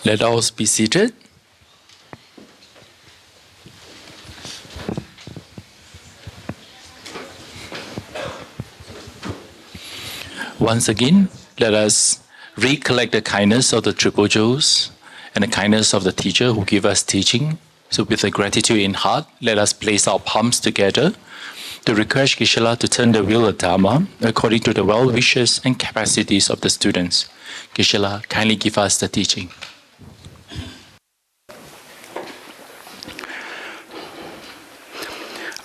Let us be seated. Once again, let us recollect the kindness of the Triple Jewels and the kindness of the teacher who give us teaching. So with the gratitude in heart, let us place our palms together to request Geshe to turn the wheel of Dharma according to the well wishes and capacities of the students. Geshe, kindly give us the teaching.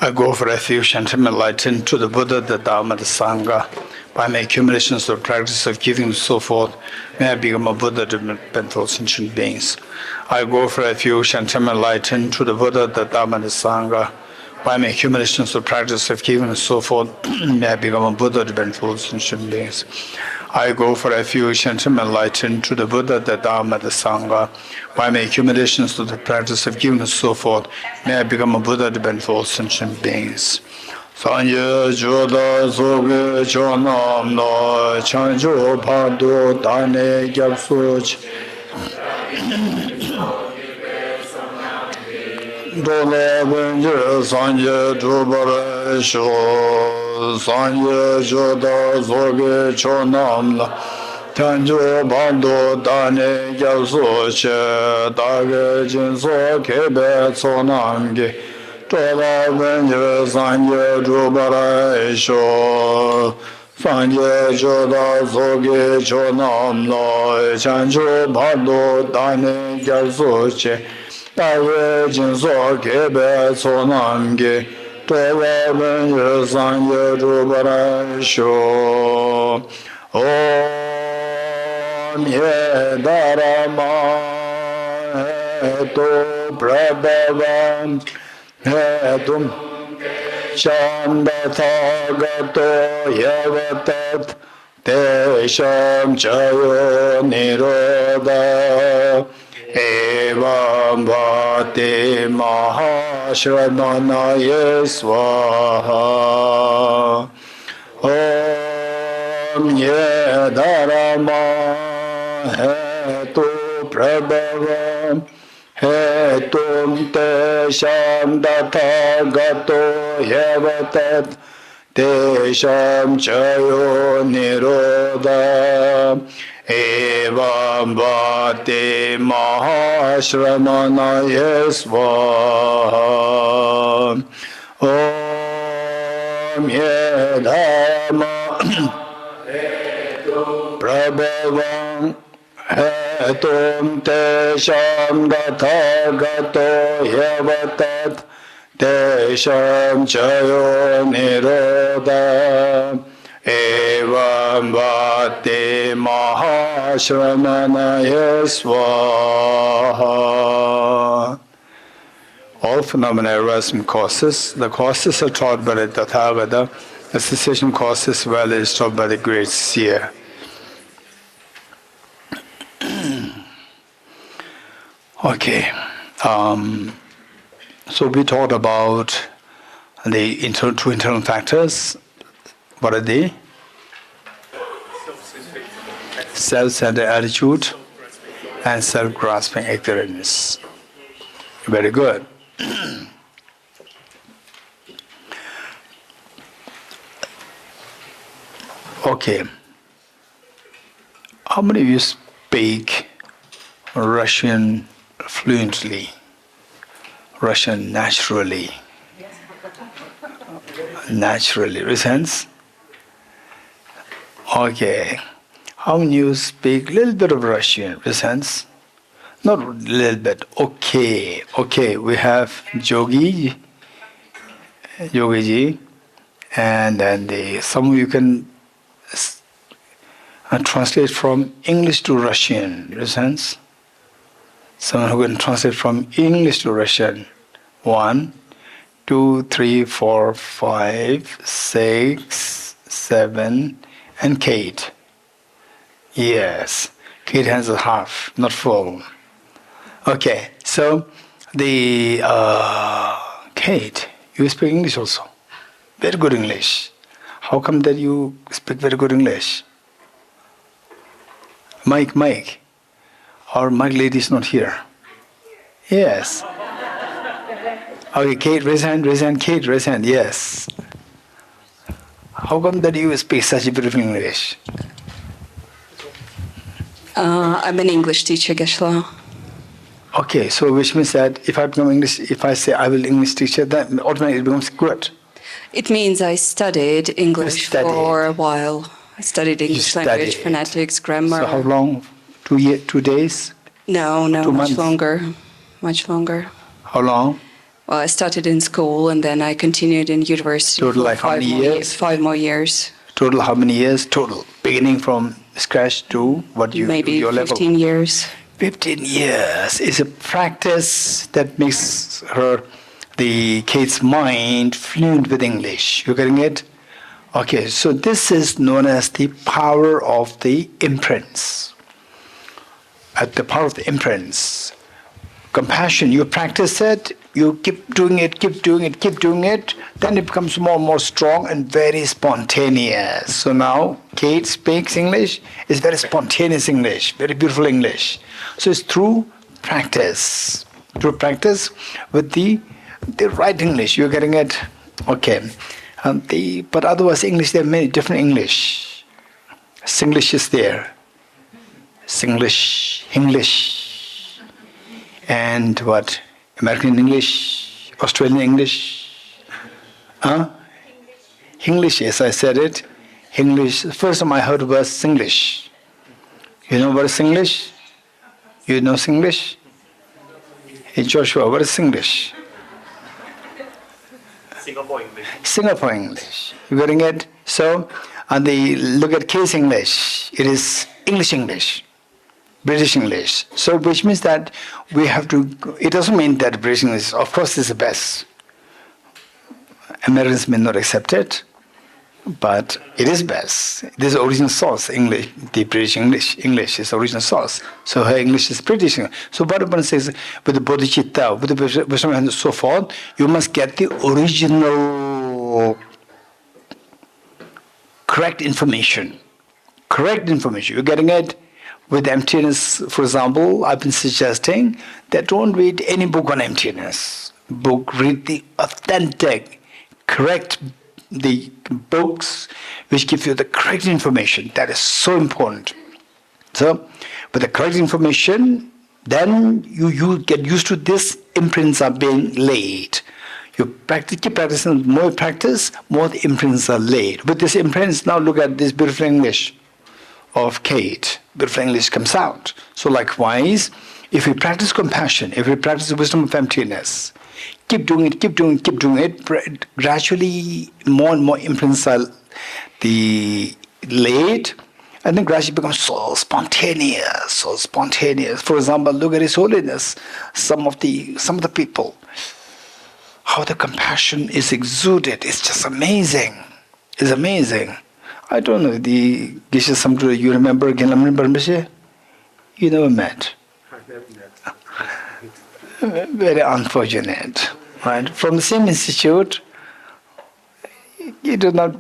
I go for refuge and am enlightened to the Buddha, the Dharma, the Sangha. By my accumulations of practice of giving and so forth, may I become a Buddha to benefit sentient beings. I go for refuge and am enlightened to the Buddha, the Dharma, the Sangha. By my accumulations of practice of giving and so forth, may I become a Buddha to benefit sentient beings. I go for refuge and am enlightened to the Buddha, the Dharma, the Sangha. By my accumulations of the practice of giving and so forth, may I become a Buddha to benefit sentient beings. Sanye Joda Zoge Chonam No Chanjo Pado Dane Gyapsuch Dole Benje Sanye Jubara Sho Sanye Joda Zoge Chonam No Chanjo Pado Dane Gyapsuch Dage Jinso Kebe Tsonamge Tola Benje Sanye Jubara Sho Sanye Joda Zoge Chonam No Chanjo Pado Dane Gyalsoche Dage Jinso Kebe Tsonamge Tola Benje Sanye Jubara Sho Om Ye Dharma Hetu Prabhavam Hetum Shandatha Gato Yavatat Tesham Chayo Nirodha Evam Bhati Mahashramanaya Swaha Om Ye Dharma Hetu Prabhavam Hetum Tesham Datha Gato Yavatat Tesham Chayo Nirodha Evam Bhati Mahashramanaya Swaha Om Ye Dharma Prabhavam Hetum Tesham Datha Gato Yavatat Tesham Chayo Nirodha Evam Bhati Mahashramanaya Swaha. All phenomena arise from causes. The causes are taught by the Tathagata. The cessation causes well is taught by the great seer. Okay, so we talked about the two internal factors. What are they? Self-centered attitude and self-grasping ignorance. Very good. Okay. How many of you speak Russian fluently, Russian naturally? Naturally, resents? Okay. How many you speak a little bit of Russian? Resents? Not a little bit. Okay. Okay. We have Yogi, Yogiji, and then some of you can translate from English to Russian. Resents? Someone who can translate from English to Russian. 1, 2, 3, 4, 5, 6, 7, and Kate. Yes, Kate has a half, not full. Okay, so the Kate, you speak English also. Very good English. How come that you speak very good English? Mike. Or my lady is not here? Yes. Okay, Kate, raise hand, Kate, raise hand, yes. How come that you speak such beautiful English? I'm an English teacher, Geshe. Okay, so which means that if I become English, if I say I will English teacher, then automatically it becomes good. It means I studied English for a while. I studied English language, phonetics, grammar. So how long? 2 days? No, 2 much months? longer. Much longer. How long? Well, I started in school and then I continued in university Total for like how many years? 5 more years. Total how many years? Total. Beginning from scratch to what you Maybe your 15 level? years. 15 years is a practice that makes Kate's mind fluent with English. You getting it? Okay, so this is known as the power of the imprints. At the power of the imprints. Compassion, you practice it, you keep doing it, then it becomes more and more strong and very spontaneous. So now Kate speaks English, it's very spontaneous English, very beautiful English. So it's through practice with the right English. You're getting it? Okay. But otherwise English, there are many different English. Singlish is there. Singlish, English. And what? American English, Australian English? English, yes, I said it. English. First time I heard was Singlish. You know what is Singlish? You know Singlish? Hey Joshua, what is Singlish? Singapore English. Singapore English. You getting it? So, look at case English. It is English. British English. So, which means that we have to, it doesn't mean that British English, of course, is the best. Americans may not accept it, but it is best. This is original source, English, the British English is original source. So her English is British English. So what one says with the Bodhicitta, with the wisdom and so forth, you must get the original correct information. You're getting it? With emptiness, for example, I've been suggesting that don't read any book on emptiness. Read the authentic, correct, the books which give you the correct information. That is so important. So, with the correct information, then you get used to this. Imprints are being laid. You keep practicing, more practice, more the imprints are laid. With this imprints, now look at this beautiful English of Kate. Beautiful English comes out. So likewise, if we practice compassion, if we practice the wisdom of emptiness, keep doing it, gradually more and more imprints are laid, and then gradually becomes so spontaneous. For example, look at His Holiness. Some of the people, how the compassion is exuded. It's just amazing. It's amazing. I don't know, the Geshe Samdura, you remember Geshe? You never met. I've never met. Very unfortunate. Right? From the same institute, he did not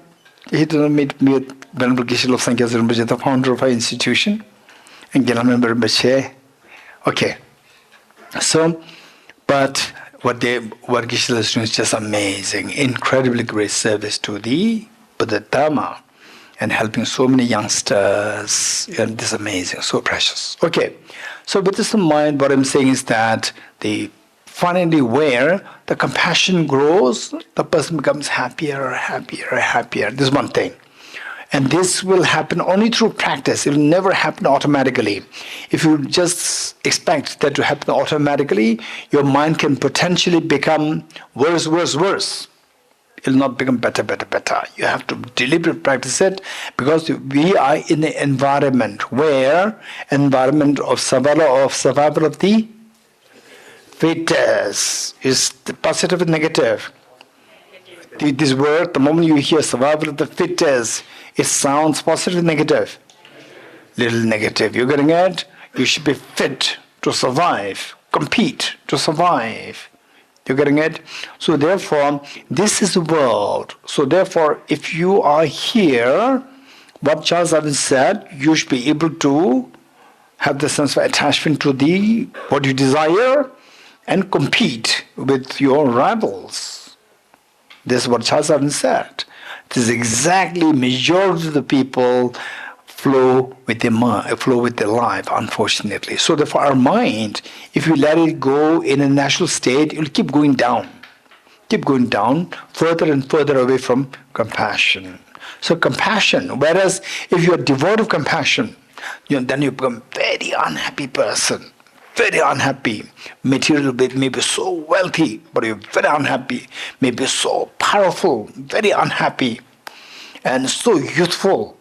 meet me with Venerable Geshe Lobsang Rinpoche, the founder of our institution, and Gelam Rinpoche. Okay. So, but what Geshe is doing is just amazing, incredibly great service to the Buddha Dharma. And helping so many youngsters, and this is amazing, so precious. Okay, so with this in mind, what I'm saying is that finally where the compassion grows, the person becomes happier. This is one thing. And this will happen only through practice. It will never happen automatically. If you just expect that to happen automatically, your mind can potentially become worse. It will not become better. You have to deliberately practice it, because we are in an environment of survival of the fittest. Is the positive and negative? This word, the moment you hear survival of the fittest, it sounds positive and negative? Little negative. You're getting it? You should be fit to survive, compete to survive. You're getting it? So therefore, this is the world. So therefore, if you are here, what Charles Darwin said, you should be able to have the sense of attachment to what you desire, and compete with your rivals. This is what Charles Darwin said. It is exactly majority of the people flow with their life, unfortunately. So therefore our mind, if you let it go in a natural state, it will keep going down, further and further away from compassion. So compassion, whereas if you are devoid of compassion, then you become very unhappy person, very unhappy. Material bit may be so wealthy, but you're very unhappy. Maybe so powerful, very unhappy, and so youthful,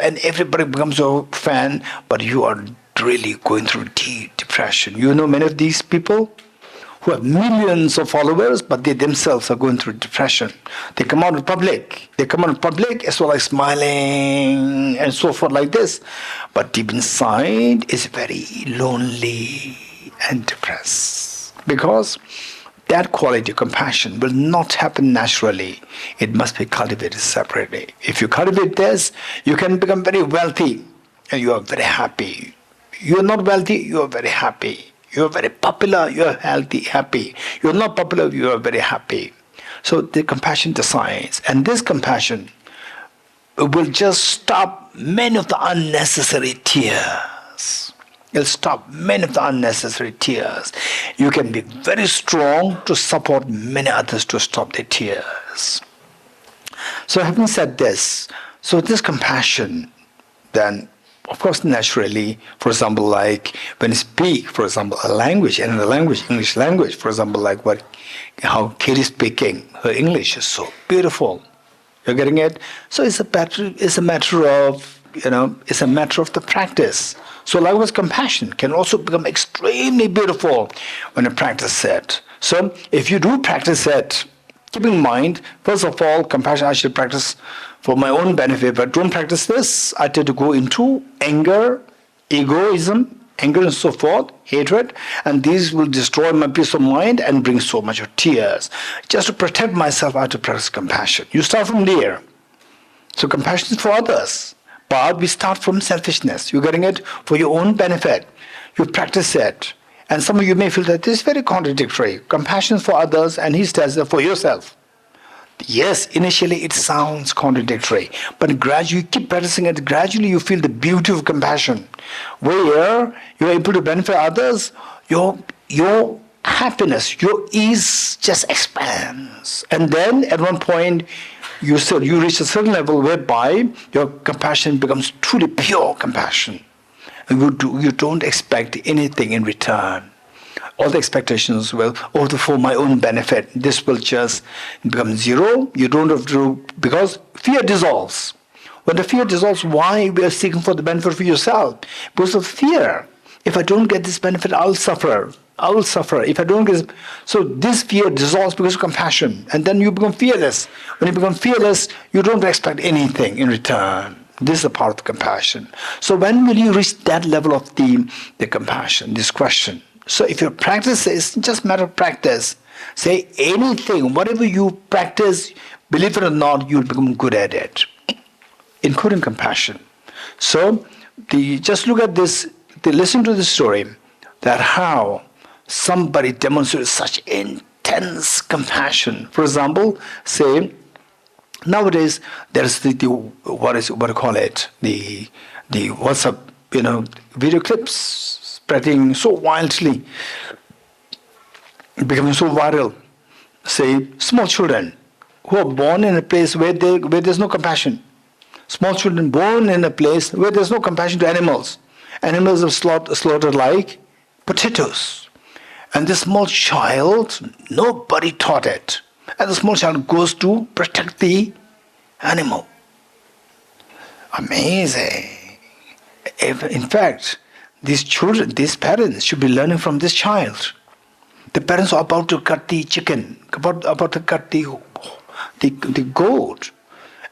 and everybody becomes your fan, but you are really going through deep depression. You know many of these people who have millions of followers, but they themselves are going through depression. They come out in public. As well as smiling and so forth like this. But deep inside is very lonely and depressed. Because that quality of compassion will not happen naturally. It must be cultivated separately. If you cultivate this, you can become very wealthy and you are very happy. You are not wealthy, you are very happy. You are very popular, you are healthy, happy. You are not popular, you are very happy. So the compassion decides, and this compassion will just stop many of the unnecessary tears. It'll stop many of the unnecessary tears. You can be very strong to support many others to stop their tears. So having said this, so this compassion then, of course, naturally, for example, like when you speak, for example, a language, another language, English language, for example, like how Katie is speaking, her English is so beautiful. You're getting it? So it's a matter of the practice. So likewise, compassion can also become extremely beautiful when you practice it. So if you do practice it, keep in mind, first of all, compassion I should practice for my own benefit, but don't practice this. I tend to go into anger, egoism, anger and so forth, hatred, and these will destroy my peace of mind and bring so much of tears. Just to protect myself, I have to practice compassion. You start from there. So compassion is for others, but we start from selfishness. You're getting it? For your own benefit. You practice it. And some of you may feel that this is very contradictory. Compassion is for others, and he says that for yourself. Yes, initially it sounds contradictory, but gradually you keep practicing it, gradually you feel the beauty of compassion. Where you're able to benefit others, your happiness, your ease just expands. And then at one point, you reach a certain level whereby your compassion becomes truly pure compassion. And you don't expect anything in return. All the expectations will, for my own benefit, this will just become zero. You don't have to, because fear dissolves. When the fear dissolves, why we are seeking for the benefit for yourself? Because of fear. If I don't get this benefit, I'll suffer. If I don't get so this fear dissolves because of compassion, and then you become fearless. When you become fearless, you don't expect anything in return. This is a part of compassion. So when will you reach that level of the compassion, this question? So if your practice is just a matter of practice, say anything, whatever you practice, believe it or not, you'll become good at it, including compassion. So just look at this, listen to the story, that how somebody demonstrated such intense compassion. For example, say, nowadays there's the WhatsApp, video clips spreading so wildly, becoming so viral. Say, small children who are born in a place where there's no compassion. Small children born in a place where there's no compassion to animals. Animals are slaughtered like potatoes. And this small child, nobody taught it. And the small child goes to protect the animal. Amazing. In fact, these children, these parents should be learning from this child. The parents are about to cut the chicken, about to cut the goat.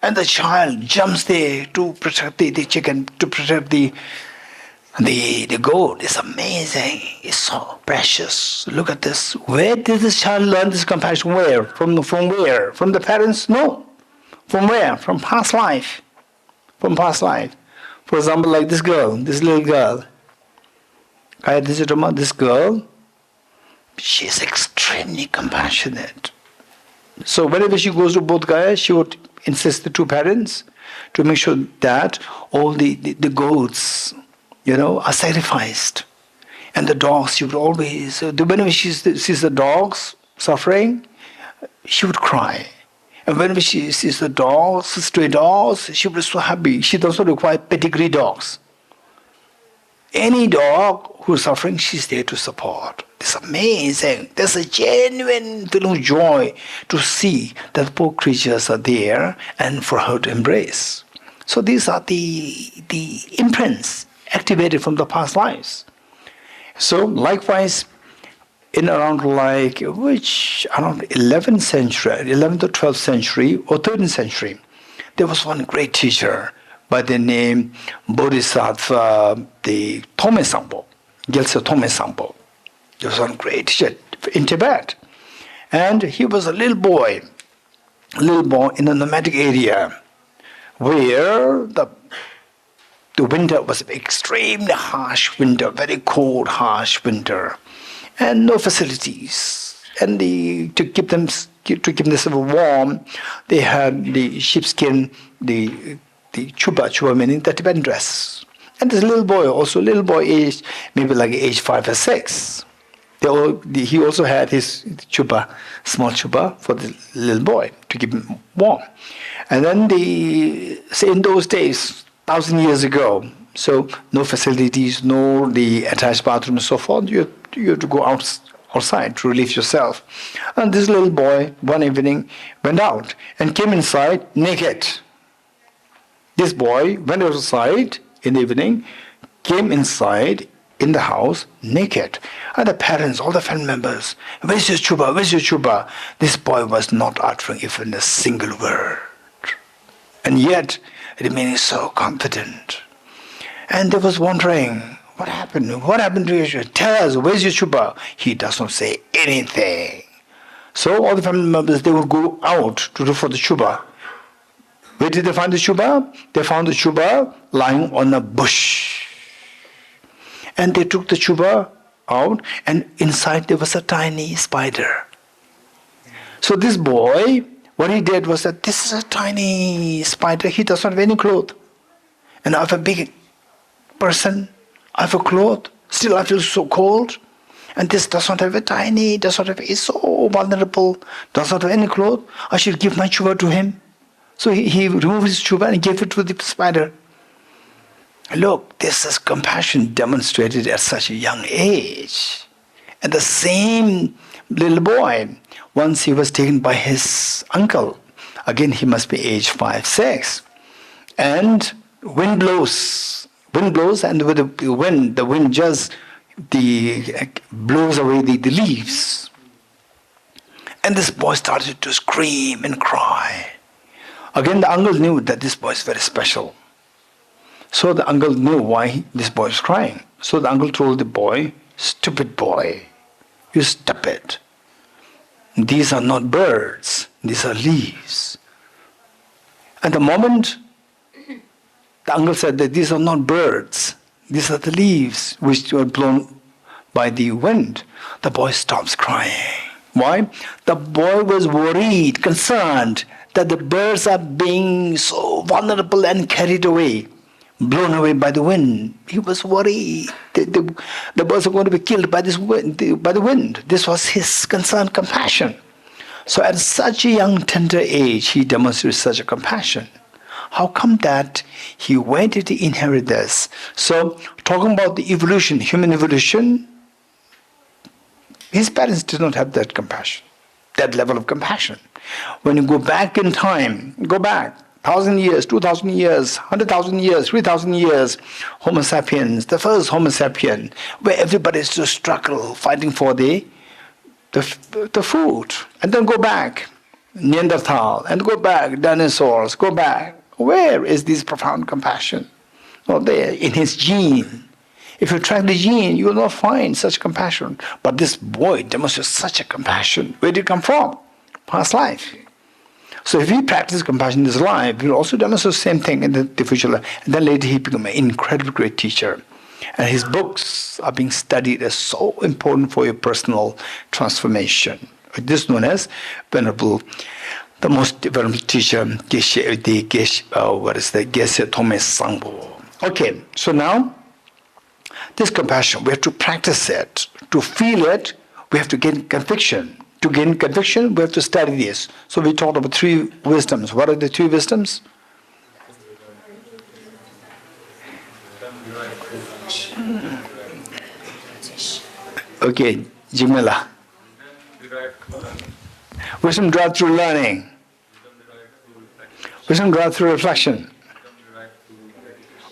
And the child jumps there to protect the chicken, to protect the goat. It's amazing. It's so precious. Look at this. Where did this child learn this compassion? Where? From where? From the parents? No. From where? From past life. From past life. For example, like this girl, this little girl. This girl, she's extremely compassionate. So whenever she goes to Bodh Gaya, she would insist the two parents to make sure that all the goats, are sacrificed. And the dogs, she would always, whenever she sees the dogs suffering, she would cry. And whenever she sees the dogs, stray dogs, she would be so happy. She doesn't require pedigree dogs. Any dog who's suffering, she's there to support. It's amazing. There's a genuine feeling of joy to see that poor creatures are there and for her to embrace. So these are the imprints activated from the past lives. So likewise, in around 11th century, 11th or 12th century or 13th century, there was one great teacher by the name Bodhisattva, the Tome Sampo, Geshe Tome Sampo. There was one great teacher in Tibet. And he was a little boy in a nomadic area where the winter was extremely harsh winter, very cold, harsh winter, and no facilities. And to keep themselves warm, they had the sheepskin, the chupa meaning the Tibetan dress. And this little boy aged maybe like age 5 or 6. He also had his chupa, small chupa for the little boy to keep him warm. And then in those days, 1,000 years ago, so no facilities, no the attached bathroom and so forth, you have to go outside to relieve yourself. And this little boy, one evening, went out and came inside naked. This boy went outside in the evening, came inside in the house naked. And the parents, all the family members, where's your chupa, where's your chupa? This boy was not uttering even a single word. And yet, remaining so confident. And they was wondering, what happened? What happened to you? Tell us, where's your chupa? He does not say anything. So all the family members, they would go out to look for the chupa. Where did they find the chupa? They found the chupa lying on a bush. And they took the chupa out, and inside there was a tiny spider. So this boy, what he did was that this is a tiny spider, he does not have any clothes. And I'm a big person, I have a cloth, still I feel so cold. And this does not have it's so vulnerable, does not have any clothes. I should give my chupa to him. So he removed his chupa and gave it to the spider. Look, this is compassion demonstrated at such a young age. And the same little boy, once he was taken by his uncle. Again, he must be age 5, 6. And wind blows, and with the wind just blows away the leaves. And this boy started to scream and cry. Again, the uncle knew that this boy is very special. So the uncle knew why this boy is crying. So the uncle told the boy, "Stupid boy, you stupid. These are not birds, these are leaves." At the moment, the uncle said that these are not birds, these are the leaves which were blown by the wind. The boy stops crying. Why? The boy was worried, concerned that the birds are being so vulnerable and carried away, blown away by the wind. He was worried. The birds are going to be killed by the wind. This was his concern, compassion. So at such a young, tender age, he demonstrated such a compassion. How come that he waited to inherit this? So, talking about the evolution, human evolution, his parents did not have that compassion, that level of compassion. When you go back in time, 1,000 years, 2,000 years, 100,000 years, 3,000 years, Homo sapiens, the first Homo sapien, where everybody is to struggle, fighting for the food. And then go back, Neanderthal, and go back, dinosaurs, go back. Where is this profound compassion? Not there, in his gene. If you track the gene, you will not find such compassion. But this boy demonstrates such a compassion. Where did it come from? Past life. So if we practice compassion in this life, we will also demonstrate the same thing in the future life. And then later he became an incredibly great teacher. And his books are being studied as so important for your personal transformation. This is known as Venerable, the most venerable teacher, Geshe, Geshe Thomas Sangpo. Okay, so now, this compassion, we have to practice it. To feel it, we have to gain conviction. To gain conviction, we have to study this. So we talked about 3 wisdoms. What are the 3 wisdoms? Okay, Jimela. Wisdom derived through learning. Wisdom derived through reflection.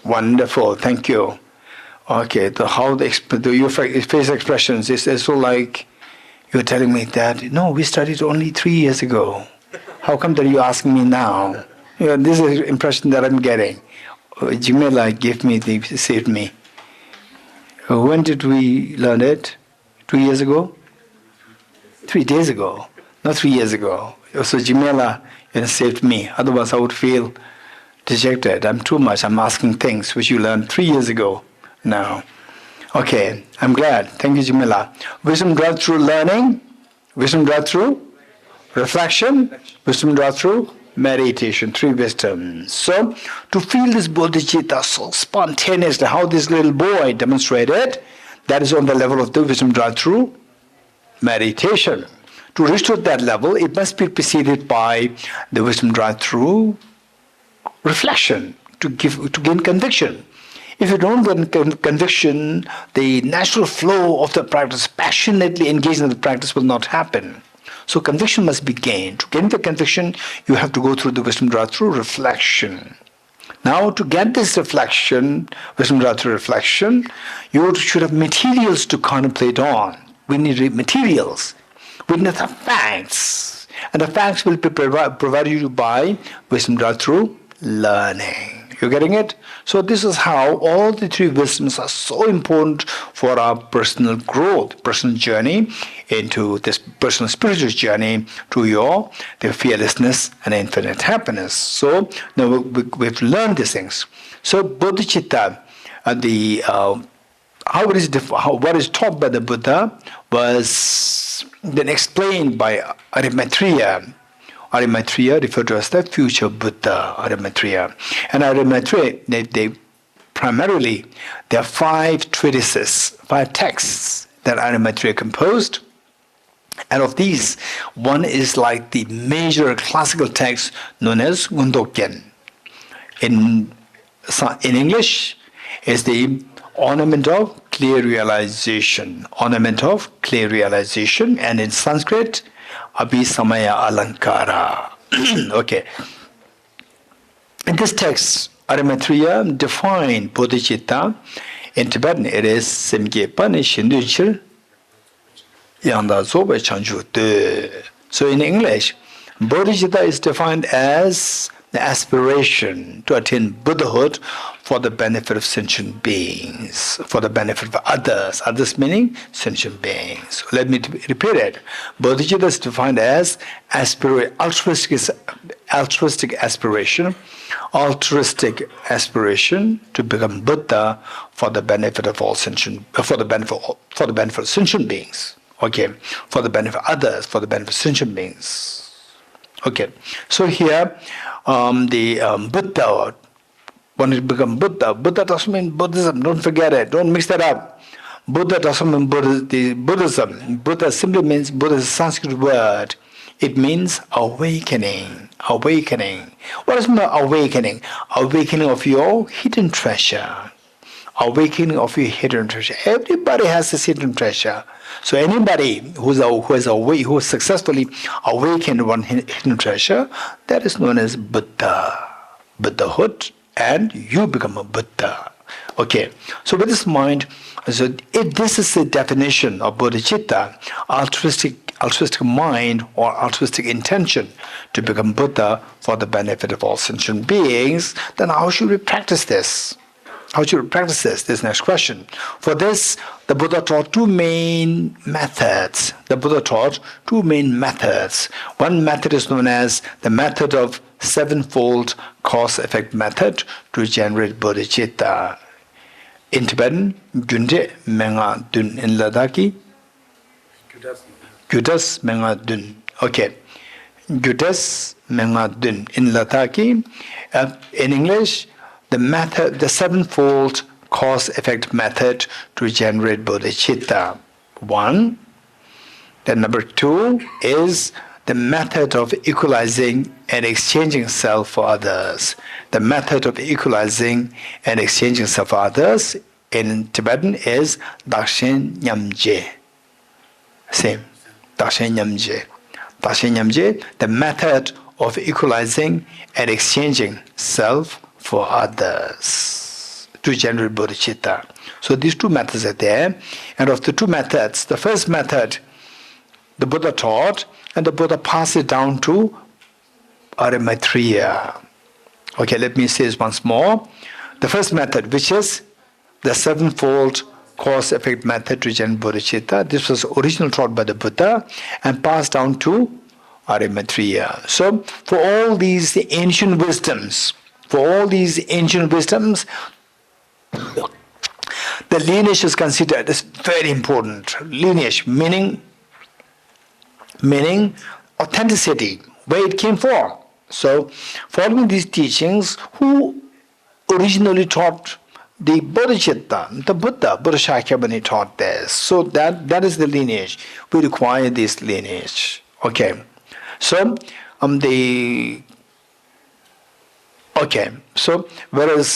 Wonderful, thank you. Okay, your face expressions is so like you're telling me that, no, we studied only 3 years ago. How come that you're asking me now? This is the impression that I'm getting. Jimela saved me. When did we learn it? 2 years ago? 3 days ago, not 3 years ago. So Jimela saved me. Otherwise I would feel dejected. I'm too much. I'm asking things which you learned 3 years ago now. Okay, I'm glad. Thank you, Jimela. Wisdom derived through learning. Wisdom derived through reflection. Wisdom derived through meditation. 3 wisdoms. So, to feel this bodhicitta so spontaneously, how this little boy demonstrated, that is on the level of the wisdom derived through meditation. To reach to that level, it must be preceded by the wisdom derived through reflection, to gain conviction. If you don't get conviction, the natural flow of the practice, passionately engaged in the practice, will not happen. So conviction must be gained. To gain the conviction, you have to go through the wisdom derived through reflection. Now, to get this reflection, wisdom derived through reflection, you should have materials to contemplate on. We need materials. We need the facts. And the facts will be provided you by wisdom derived through learning. You're getting it? So this is how all the 3 wisdoms are so important for our personal growth, personal journey into this personal spiritual journey to the fearlessness and infinite happiness. So now we have to learn these things. So bodhicitta, what is taught by the Buddha was then explained by Arimathea. Arimathea referred to as the future Buddha, Arimathea. And Arimathea, there are 5 treatises, 5 texts that Arimathea composed. And of these, one is like the major classical text known as Gundogyen. In English, is the Ornament of Clear Realization. Ornament of Clear Realization. And in Sanskrit, Abhisamaya Alankara. Okay. In this text, Arimathea defined bodhicitta. In Tibetan, it is Semge Pane Shinduchil Yanda Zobe Chanju De. So in English, bodhicitta is defined as the aspiration to attain Buddhahood for the benefit of sentient beings, for the benefit of others. Others meaning sentient beings. So let me repeat it. Bodhicitta is defined as altruistic aspiration to become Buddha for the benefit of all for the benefit of sentient beings. Okay, for the benefit of others, for the benefit of sentient beings. Okay, so here Buddha, when it becomes Buddha, Buddha doesn't mean Buddhism. Don't forget it. Don't mix that up. Buddha doesn't mean Buddhism. Buddha simply means, Buddha is a Sanskrit word. It means awakening. Awakening. What is awakening? Awakening of your hidden treasure. Awakening of your hidden treasure. Everybody has this hidden treasure. So anybody who is successfully awakened one hidden treasure, that is known as Buddha. Buddhahood, and you become a Buddha. Okay. So with this mind, so if this is the definition of bodhicitta, altruistic mind or altruistic intention to become Buddha for the benefit of all sentient beings, then how should we practice this? How should we practice this? This next question. For this, the Buddha taught two main methods. One method is known as the method of sevenfold cause-effect method to generate bodhicitta. In Tibetan, Gyunde Menga Dun. In Ladakhi, Gyudas Menga Dun. Okay. Gyudas Menga Dun. In Ladakhi, in English, the sevenfold cause-effect method to generate bodhicitta. One. Then number two is the method of equalizing and exchanging self for others. The method of equalizing and exchanging self for others in Tibetan is Dakshin Nyamje. Same. Dakshin Nyamje. Dakshin Nyamje, the method of equalizing and exchanging self for others to generate bodhicitta. So these two methods are there. And of the two methods, the first method the Buddha taught, and the Buddha passed it down to Maitreya. Okay, let me say this once more. The first method, which is the sevenfold cause-effect method to generate bodhicitta, this was originally taught by the Buddha and passed down to Maitreya. So, for all these ancient wisdoms, the lineage is considered as very important. Lineage, meaning authenticity, where it came from. So, following these teachings, who originally taught the Bodhicitta, the Buddha Shakyamuni taught this. So that is the lineage. We require this lineage. Okay. So whereas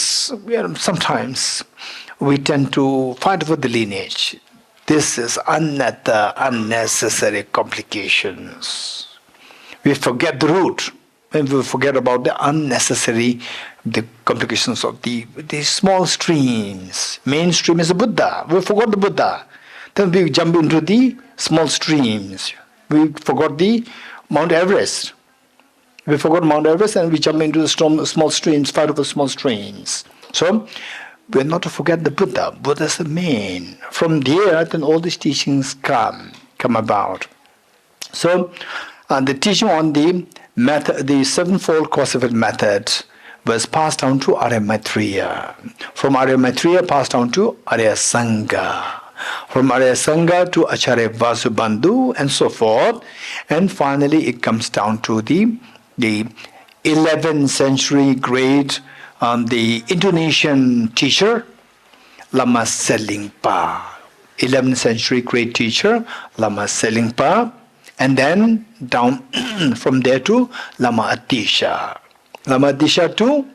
sometimes we tend to fight for the lineage. This is unnecessary complications. We forget the root, and we forget about the complications of the small streams. Main stream is the Buddha. We forgot the Buddha. Then we jump into the small streams. We forgot the Mount Everest. We forgot Mount Everest and we jump into the small streams, fight over small streams. So, we're not to forget the Buddha. Buddha is the main. From there, then all these teachings come about. So, the teaching on the method, the sevenfold cause-effect method, was passed down to Arya Maitreya. From Arya Maitreya, passed down to Arya Sangha. From Arya Sangha to Acharya Vasubandhu, and so forth. And finally, it comes down to the 11th century great the Indonesian teacher, Lama Selingpa. 11th century great teacher, Lama Selingpa. And then down from there to Lama Atisha. Lama Atisha too,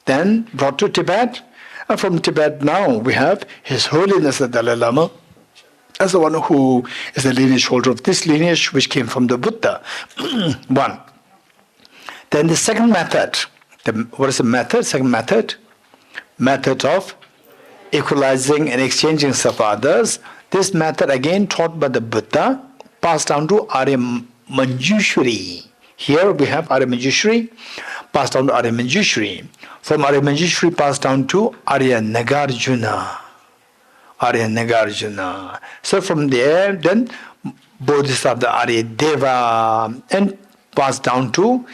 then brought to Tibet. And from Tibet now we have His Holiness the Dalai Lama as the one who is the lineage holder of this lineage which came from the Buddha. One. Then the second method. What is the method? Second method? Method of equalizing and exchanging self others. This method again taught by the Buddha, passed down to Arya Manjushri. Here we have Arya Manjushri, passed down to Arya Manjushri. From Arya Manjushri passed down to Arya Nagarjuna. Arya Nagarjuna. So from there, then Bodhisattva Arya Deva, and passed down to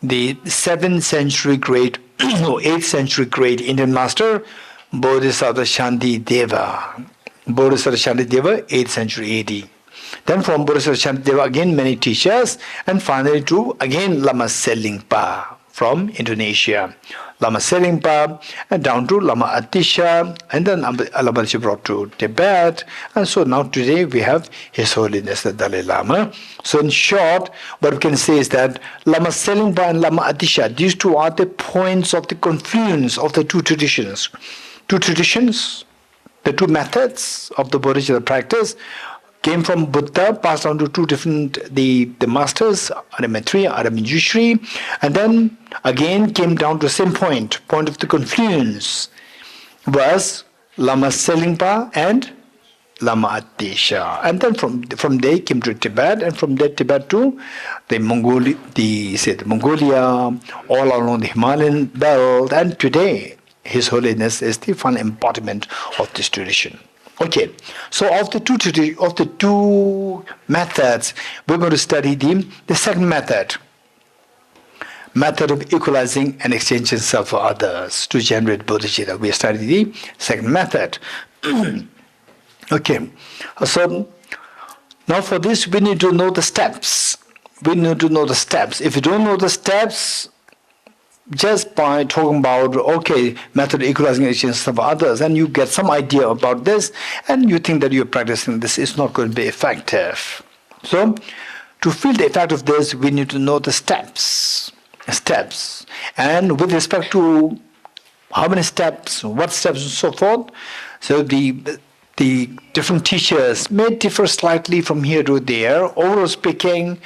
the 7th century great, or 8th century great Indian master, Bodhisattva Shanti Deva. Bodhisattva Shanti Deva, 8th century AD. Then from Bodhisattva Shanti Deva again many teachers, and finally to again Lama Selingpa from Indonesia. Lama Selingpa and down to Lama Atisha, and then Lama Atisha brought to Tibet, and so now today we have His Holiness the Dalai Lama. So in short, what we can say is that Lama Selingpa and Lama Atisha, these two are the points of the confluence of the two traditions. Two traditions, the two methods of the Bodhicitta practice came from Buddha, passed on to two different the masters, Arya Maitreya, Arya Manjushri, and then again came down to the same point of the confluence was Lama Selingpa and Lama Atisha. And then from there came to Tibet, and from there Tibet to the Mongolia, all along the Himalayan belt, and today His Holiness is the final embodiment of this tradition. Okay, so of the two methods, we're going to study the second method of equalizing and exchanging self for others to generate bodhicitta. We study the second method. Okay, so now for this we need to know the steps. We need to know the steps. If you don't know the steps, just by talking about, okay, method of equalizing and exchanging self for others, and you get some idea about this, and you think that you're practicing this, is not going to be effective. So, to feel the effect of this, we need to know the steps. And with respect to how many steps, what steps, and so forth, so the different teachers may differ slightly from here to there. Overall speaking,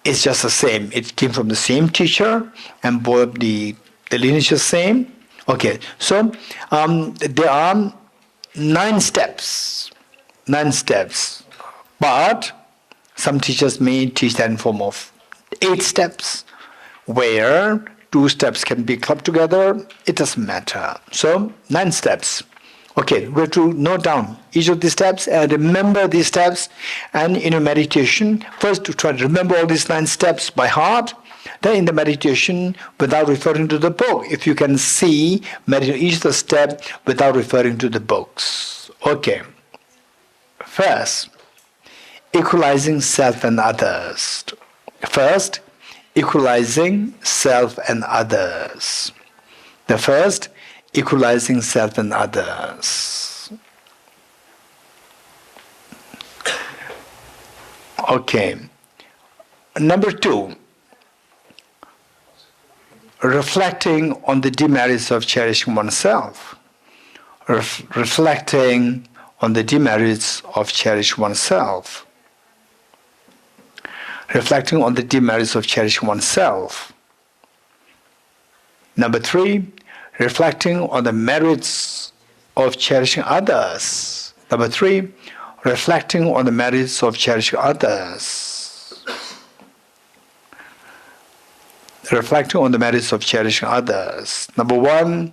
it's just the same. It came from the same teacher, and both the lineage is same. Okay, so there are 9 steps. 9 steps. But some teachers may teach that in form of 8 steps, where 2 steps can be clubbed together. It doesn't matter. So 9 steps. Okay, we have to note down each of these steps and remember these steps. And in your meditation, first to try to remember all these 9 steps by heart. Then in the meditation, without referring to the book, if you can see, meditate each of the step without referring to the books. Okay. First, equalizing self and others. First, equalizing self and others. The first, equalizing self and others. Okay. Number 2, reflecting on the demerits of cherishing oneself. Reflecting on the demerits of cherishing oneself. Reflecting on the demerits of cherishing oneself. Number 3, reflecting on the merits of cherishing others. Number 3, reflecting on the merits of cherishing others. Reflecting on the merits of cherishing others. Number 1,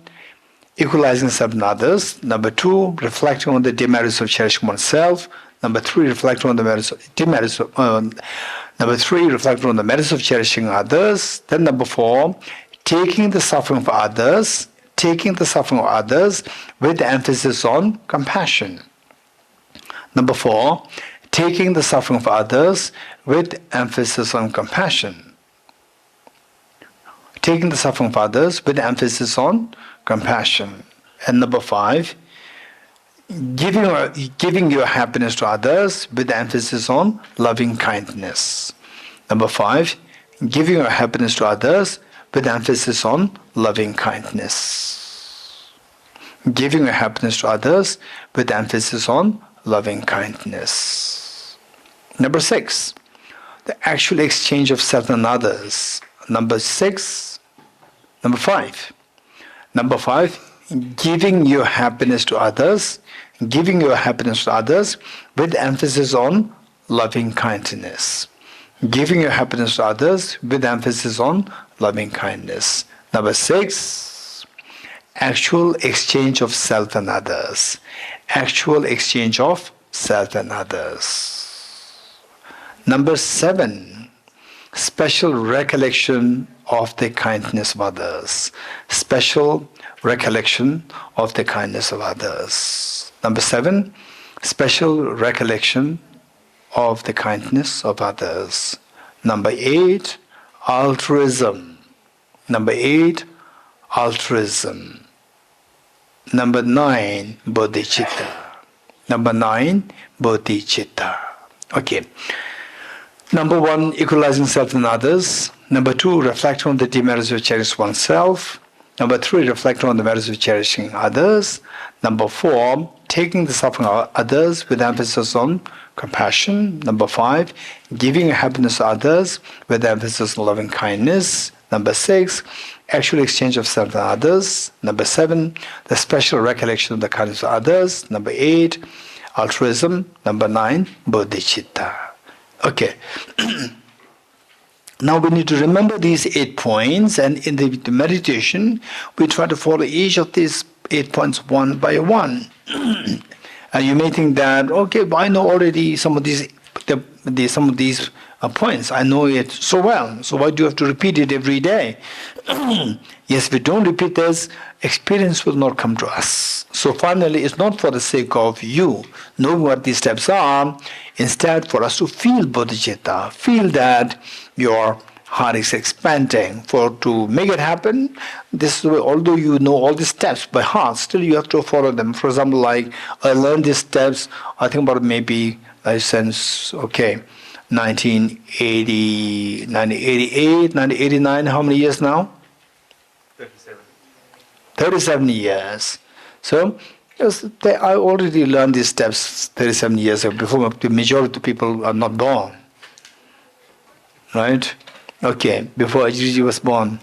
equalizing self and others. Number 2, reflecting on the demerits of cherishing oneself. Number 3, reflecting on the merits of Number 3, reflecting on the merits of cherishing others. Then number 4, taking the suffering for others. Taking the suffering of others with emphasis on compassion. Number 4, taking the suffering of others with emphasis on compassion. Taking the suffering of others with emphasis on compassion. And number 5, giving your happiness to others with emphasis on loving kindness. Number 5, giving your happiness to others with emphasis on loving kindness. Giving your happiness to others with emphasis on loving kindness. Number 6, the actual exchange of self and others. Number 5, giving your happiness to others. Giving your happiness to others with emphasis on loving kindness. Giving your happiness to others with emphasis on loving kindness. Number 6, actual exchange of self and others. Actual exchange of self and others. Number 7, special recollection of the kindness of others. Special recollection of the kindness of others. Number 7, special recollection of the kindness of others. Number 8, altruism. Number 8, altruism. Number 9, bodhicitta. Number 9, bodhicitta. Okay. Number 1, equalizing self and others. Number 2, reflecting on the demerits of cherishing oneself. Number 3, reflecting on the merits of cherishing others. Number 4, taking the suffering of others with emphasis on compassion. Number 5, giving happiness to others with emphasis on loving kindness. Number 6, actual exchange of self and others. Number 7, the special recollection of the kindness of others. Number 8, altruism. Number 9, bodhicitta. Okay. Now we need to remember these 8 points, and in the meditation, we try to follow each of these 8 points one by one. And you may think that, okay, but I know already some of these points. I know it so well. So why do you have to repeat it every day? Yes, if we don't repeat this, experience will not come to us. So finally, it's not for the sake of you knowing what these steps are. Instead, for us to feel bodhicitta, feel that your heart is expanding. To make it happen, this way, although you know all these steps by heart, still you have to follow them. For example, like I learned these steps, I think about maybe since 1980, 1988, 1989, how many years now? 37 years. So yes, I already learned these steps 37 years ago, before the majority of people are not born. Right? Okay, before Ajiji was born.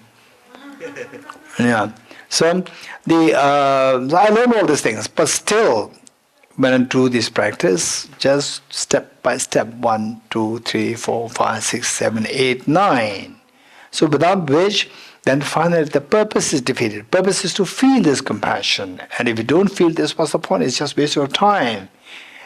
Yeah. So I learned all these things, but still, when I do this practice, just step by step, 1, 2, 3, 4, 5, 6, 7, 8, 9. So without which, then finally the purpose is defeated. Purpose is to feel this compassion. And if you don't feel this, what's the point? It's just waste your time.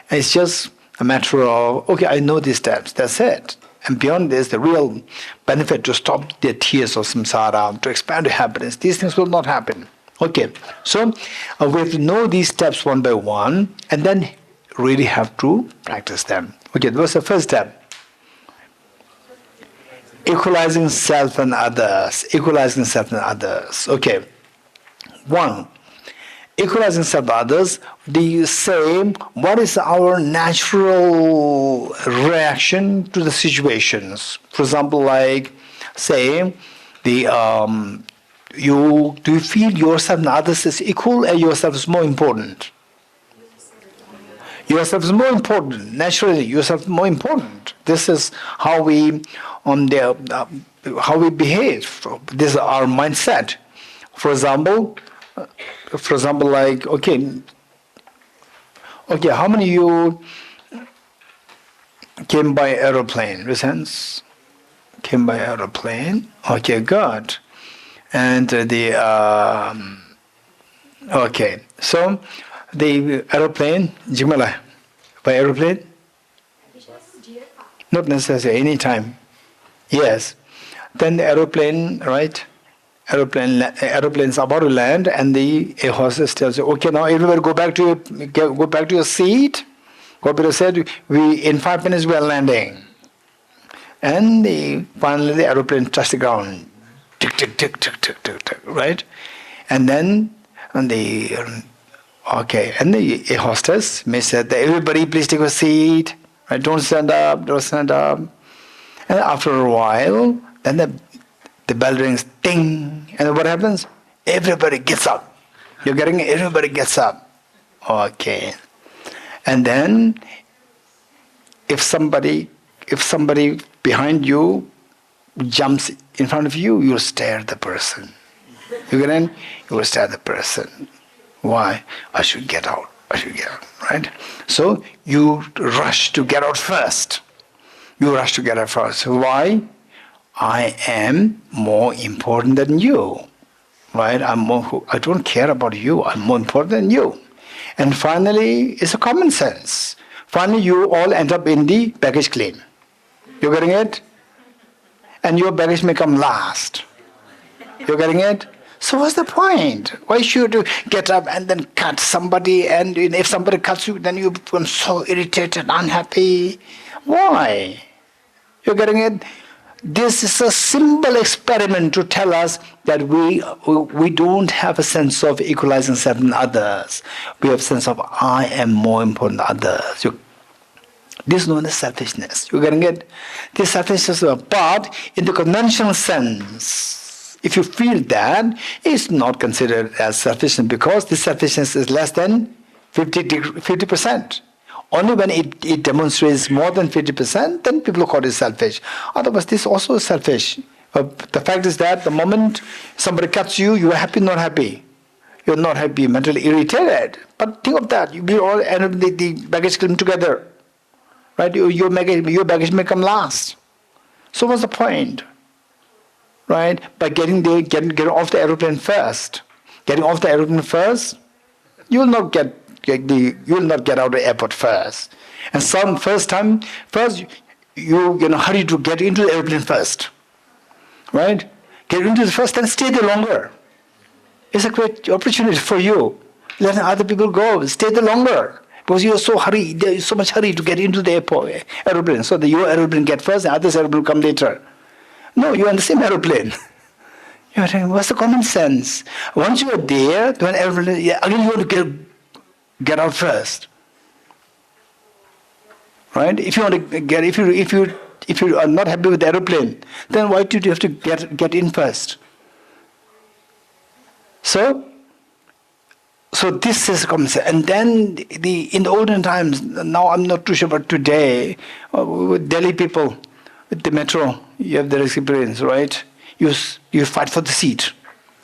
And it's just a matter of, okay, I know these steps, that's it. And beyond this, the real benefit to stop the tears of samsara, to expand to happiness, these things will not happen. Okay, so we have to know these steps one by one, and then really have to practice them. Okay, that was the first step. Equalizing self and others. Equalizing self and others. Okay. 1. Equalizing self and others. The same. What is our natural reaction to the situations? For example, like, say, do you feel yourself and others is equal, and yourself is more important? Yourself is more important. Naturally, yourself is more important. This is how we behave. This is our mindset. For example, like, okay, how many of you came by aeroplane? Raise hands. Came by aeroplane. Okay, good. And okay, so the aeroplane, Jimala, by aeroplane? Not necessarily, any time. Yes. Then the aeroplane, right? Aeroplane's about to land, and the air hostess tells you, okay, now everybody go back to your seat. Go back to your seat. In 5 minutes we are landing. And finally the aeroplane touched the ground. Tick, tick, tick, tick, tick, tick, tick, right? And then the air hostess may say that everybody please take a seat. Right? Don't stand up, don't stand up. And after a while, then the bell rings, ding, and what happens? Everybody gets up. You're getting it? Everybody gets up. Okay. And then if somebody behind you jumps in front of you, you'll stare at the person. You get in? You will stare at the person. Why? I should get out. Right? So you rush to get out first. Why? I am more important than you. Right? I don't care about you. I'm more important than you. And finally, it's a common sense. Finally, you all end up in the baggage claim. You're getting it? And your baggage may come last. You're getting it? So what's the point? Why should you get up and then cut somebody, and if somebody cuts you, then you become so irritated, unhappy? Why? You're getting it? This is a simple experiment to tell us that we don't have a sense of equalizing self and others. We have a sense of I am more important than others. This is known as selfishness. You're getting it? This selfishness is but in the conventional sense. If you feel that, it's not considered as selfishness because this selfishness is less than 50%. Only when it demonstrates more than 50%, then people call it selfish. Otherwise, this also is selfish. The fact is that the moment somebody cuts you, you are happy, not happy. You're not happy, mentally irritated. But think of that. We all end up the baggage claim together. Right? Your baggage may come last. So what's the point? right? By getting there, getting off the aeroplane first. Getting off the aeroplane first, you will not get out of the airport first. And first you hurry to get into the airplane first, right? Get into the first and stay there longer. It's a great opportunity for you. Let other people go, stay there longer. Because you are so hurried, there is so much hurry to get into the aeroplane. So your aeroplane get first and others' aeroplane come later. No, you are in the same aeroplane. You're saying, what's the common sense? Once you are there, then aeroplane, again you want to get out first. Right? If you want to get, if you are not happy with the aeroplane, then why do you have to get in first? So this is common sense. And then in the olden times, now I'm not too sure, but today, with Delhi people, with the metro, you have their experience, right? You fight for the seat,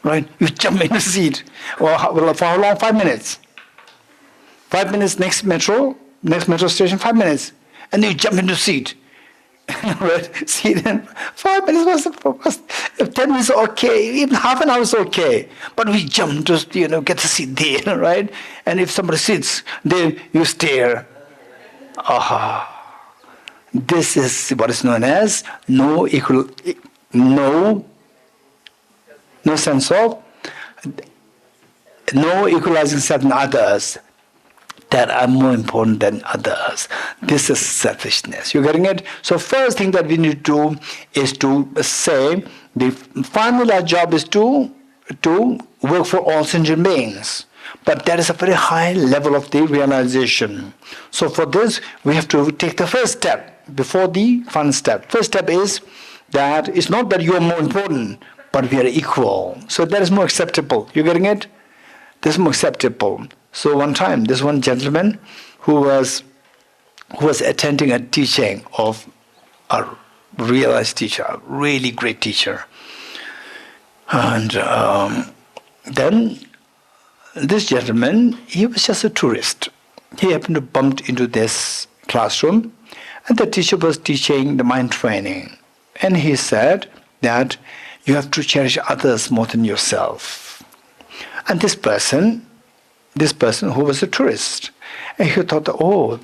right? You jump in the seat. Well, for how long? 5 minutes. 5 minutes next metro station, 5 minutes. And you jump into the seat. Right? See, then 5 minutes was 10 minutes okay, even half an hour is okay. But we jump to get the seat there, right? And if somebody sits, then you stare. This is what is known as no sense of no equalizing self in others that are more important than others. This is selfishness. You getting it? So first thing that we need to do is to say the final job is to work for all sentient beings. But that is a very high level of the realization. So for this, we have to take the first step before the final step. First step is that it's not that you are more important, but we are equal. So that is more acceptable. You getting it? This is more acceptable. So one time, this one gentleman who was attending a teaching of a realized teacher, a really great teacher. And then this gentleman, he was just a tourist. He happened to bump into this classroom, and the teacher was teaching the mind training. And he said that you have to cherish others more than yourself. And this person who was a tourist, and he thought,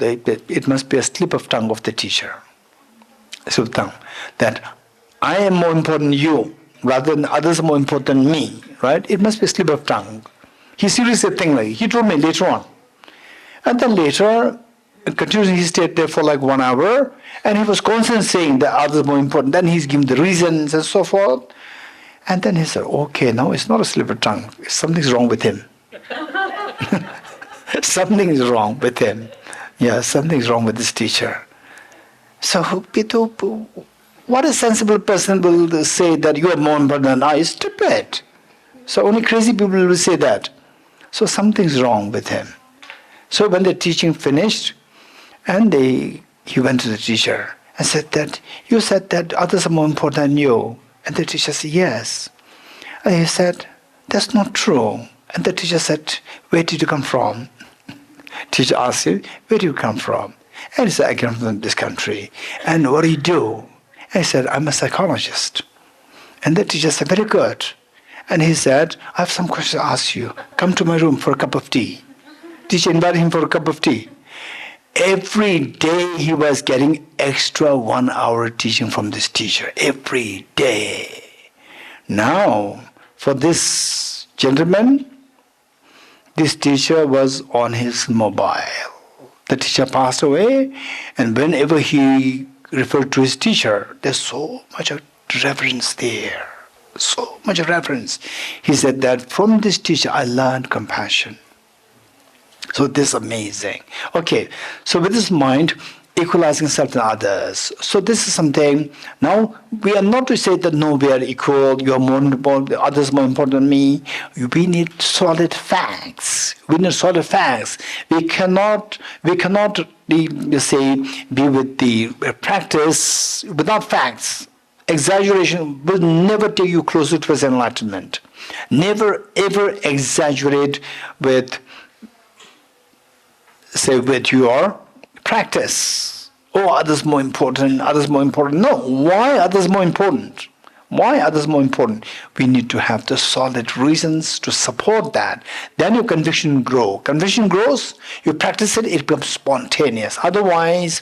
it must be a slip of tongue of the teacher. Slip of tongue. That I am more important than you, rather than others are more important than me, right? It must be a slip of tongue. He seriously think like, he told me later on. And then later, continuously he stayed there for like 1 hour, and he was constantly saying that others are more important. Then he's giving the reasons and so forth. And then he said, okay, now it's not a slip of tongue. Something's wrong with him. Something is wrong with him. Yeah, something's wrong with this teacher. So, what a sensible person will say that you are more important than I? Stupid. So only crazy people will say that. So something's wrong with him. So when the teaching finished, and he went to the teacher and said that, you said that others are more important than you. And the teacher said, yes. And he said, that's not true. And the teacher said, where did you come from? Teacher asked him, where do you come from? And he said, I come from this country. And what do you do? And he said, I'm a psychologist. And the teacher said, very good. And he said, I have some questions to ask you. Come to my room for a cup of tea. Teacher invited him for a cup of tea. Every day he was getting extra 1 hour teaching from this teacher. Every day. Now, for this gentleman, this teacher was on his mobile. The teacher passed away, and whenever he referred to his teacher, there's so much reverence there. So much reverence. He said that from this teacher I learned compassion. So this is amazing. Okay, so with this mind, equalizing self and others. So this is something, now we are not to say that no, we are equal, you are more important, others more important than me. We need solid facts. We need solid facts. We cannot be with the practice without facts. Exaggeration will never take you closer towards enlightenment. Never ever exaggerate with your practice. Oh, others more important, others more important. No, why others more important? Why others more important? We need to have the solid reasons to support that. Then your conviction grow. Conviction grows, you practice it, it becomes spontaneous. Otherwise,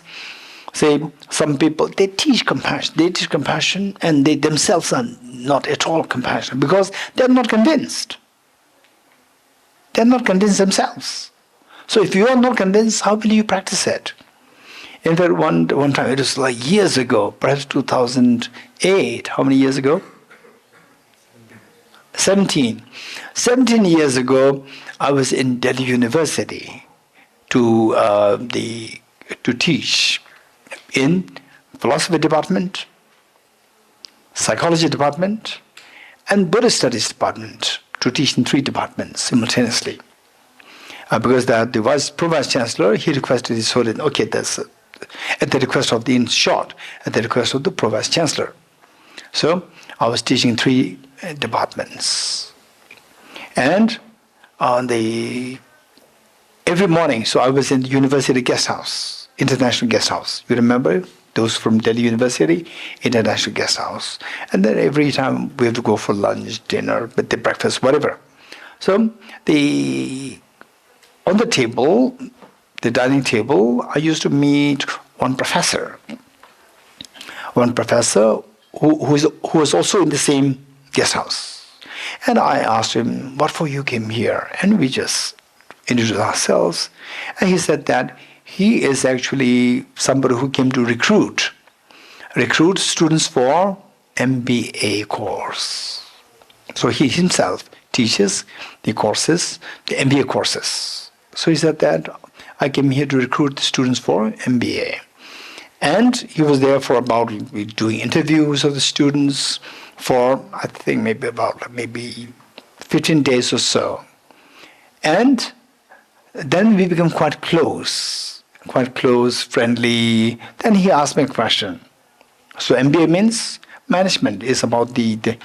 say, some people, they teach compassion, and they themselves are not at all compassionate because they're not convinced. They're not convinced themselves. So if you are not convinced, how will you practice it? In fact, one time, it was like years ago, perhaps 2008. How many years ago? 17. 17 years ago, I was in Delhi University to teach in philosophy department, psychology department, and Buddhist studies department, to teach in 3 departments simultaneously. Because the Pro-Vice Chancellor, he requested his Holiness, okay, that's at the request of at the request of the Pro-Vice Chancellor. So I was teaching 3 departments. And every morning, so I was in the university guest house, international guest house. You remember? Those from Delhi University, international guest house. And then every time we have to go for lunch, dinner, birthday breakfast, whatever. So on the table, the dining table, I used to meet one professor who was also in the same guest house. And I asked him, what for you came here? And we just introduced ourselves. And he said that he is actually somebody who came to recruit students for MBA course. So he himself teaches the courses, the MBA courses. So he said that I came here to recruit the students for MBA. And he was there for about doing interviews of the students for, I think, maybe 15 days or so. And then we became quite close, friendly. Then he asked me a question. So MBA means management, is about the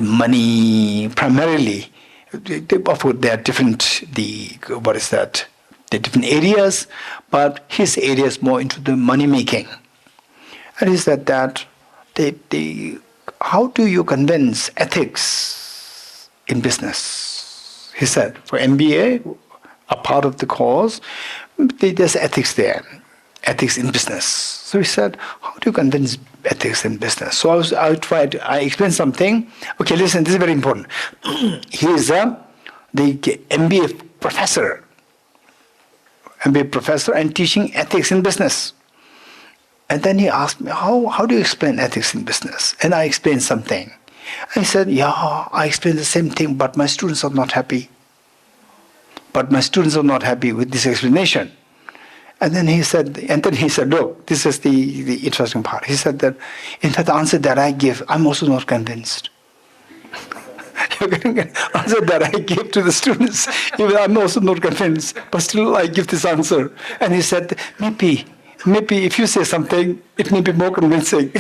money primarily. Of course, there are different, the different areas, but his area is more into the money making. And he said that how do you convince ethics in business? He said, for MBA, a part of the course, there's ethics there, ethics in business. So he said, how do you convince ethics in business? So I explained something. Okay, listen, this is very important. He is the MBA professor and teaching ethics in business. And then he asked me, how do you explain ethics in business? And I explained something. I said, yeah, I explained the same thing, but my students are not happy. With this explanation. And then he said, look, this is the interesting part. He said that, in fact, the answer that I give, I'm also not convinced. The answer that I give to the students, even I'm also not convinced, but still I give this answer. And he said, maybe if you say something, it may be more convincing.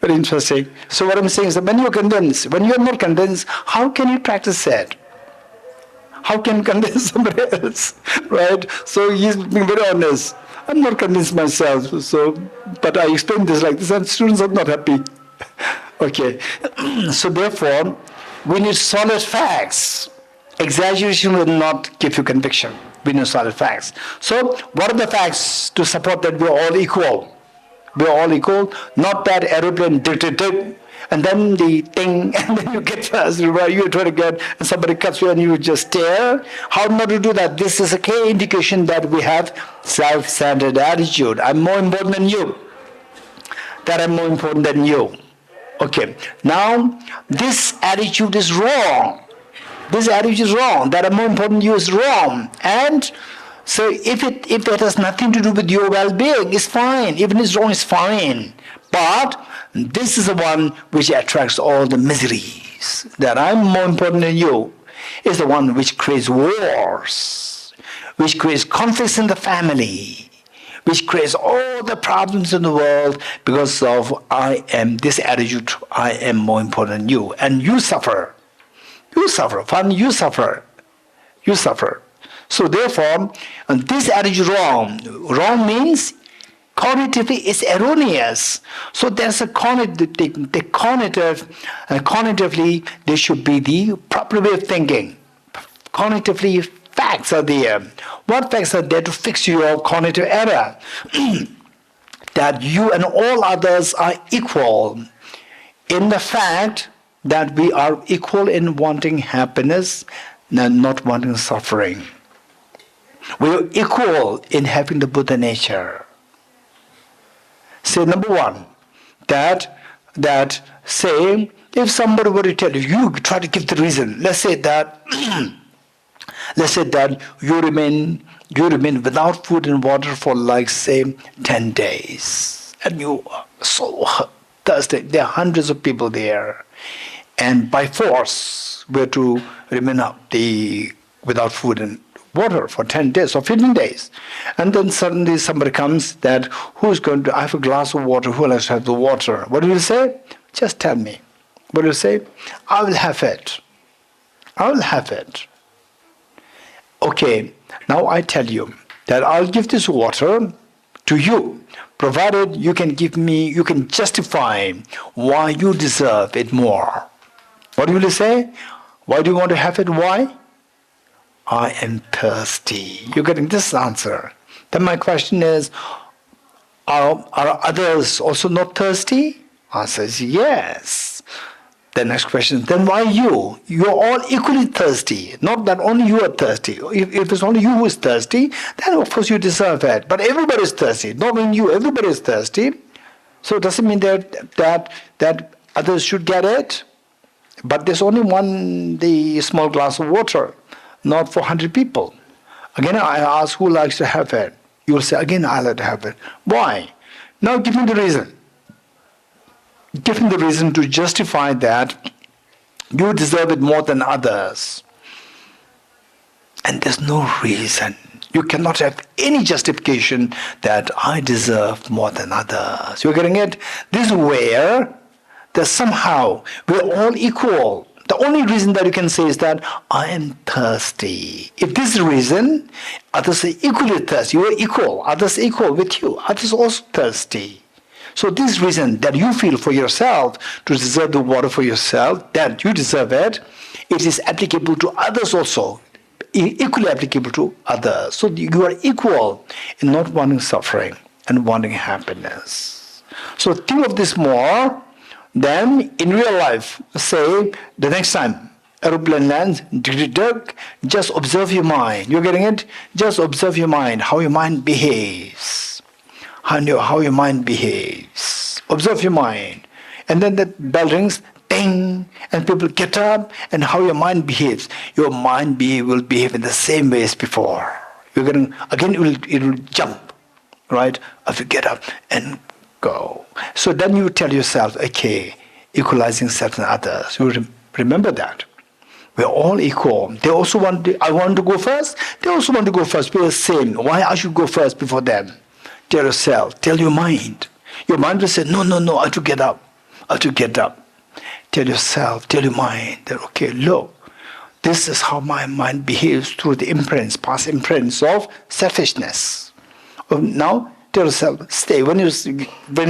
Very interesting. So what I'm saying is that when you're not convinced, how can you practice that? How can you convince somebody else, right? So he's being very honest. I'm not convinced myself, but I explain this like this, and students are not happy. Okay, so therefore, we need solid facts. Exaggeration will not give you conviction. We need solid facts. So what are the facts to support that we're all equal? We're all equal, not that aeroplane and then the thing, and then you get fast, you try to get, and somebody cuts you and you just stare. How not to do that? This is a clear indication that we have self-centered attitude. I'm more important than you. That I'm more important than you. Okay, now this attitude is wrong. That I'm more important than you is wrong. And so if it has nothing to do with your well-being, it's fine. Even if it's wrong, it's fine. But this is the one which attracts all the miseries. That I'm more important than you is the one which creates wars, which creates conflicts in the family, which creates all the problems in the world because of this attitude, I am more important than you. And you suffer. You suffer. So therefore, this attitude wrong. Wrong means Cognitively, it's erroneous. So there's a cognitively, there should be the proper way of thinking. Cognitively, facts are there. What facts are there to fix your cognitive error? That you and all others are equal in the fact that we are equal in wanting happiness and not wanting suffering. We are equal in having the Buddha nature. Say number one, that say if somebody were to tell you, you try to give the reason. Let's say that you remain without food and water for like say 10 days, and you are so thirsty. There are hundreds of people there, and by force we are to remain without food and water for 10 days or 15 days. And then suddenly somebody comes that, who's going to have a glass of water? Who likes to have the water? What do you say? Just tell me. What do you say? I will have it. I will have it. Okay, now I tell you that I'll give this water to you, provided you can justify why you deserve it more. What will you say? Why do you want to have it? Why? I am thirsty. You're getting this answer. Then my question is, are others also not thirsty? Answer is yes. The next question, then why you? You're all equally thirsty. Not that only you are thirsty. If it's only you who is thirsty, then of course you deserve it. But everybody is thirsty. Not only you, everybody is thirsty. So it doesn't mean that others should get it. But there's only the small glass of water, not for 100 people. Again, I ask who likes to have it. You will say, again, I like to have it. Why? Now give me the reason. Give me the reason to justify that you deserve it more than others. And there's no reason. You cannot have any justification that I deserve more than others. You're getting it? This is where that somehow we're all equal. The only reason that you can say is that I am thirsty. If this is the reason, others are equally thirsty. You are equal. Others are equal with you. Others are also thirsty. So this reason that you feel for yourself to deserve the water for yourself, that you deserve it, it is applicable to others also. Equally applicable to others. So you are equal in not wanting suffering and wanting happiness. So think of this more. Then in real life, say the next time aeroplane lands, just observe your mind. You're getting it? Just observe your mind, how your mind behaves. How your mind behaves. Observe your mind. And then the bell rings, ding, and people get up, and how your mind behaves. Your mind will behave in the same way as before. You're getting, again, it will jump, right? If you get up and go. So then you tell yourself, okay, equalizing self and others. You remember that. We're all equal. They also I want to go first. They also want to go first. We're the same. Why I should go first before them? Tell yourself, tell your mind. Your mind will say, no, I have to get up. I have to get up. Tell yourself, tell your mind that, okay, look, this is how my mind behaves through the imprints, past imprints of selfishness. Now, tell yourself, stay. When you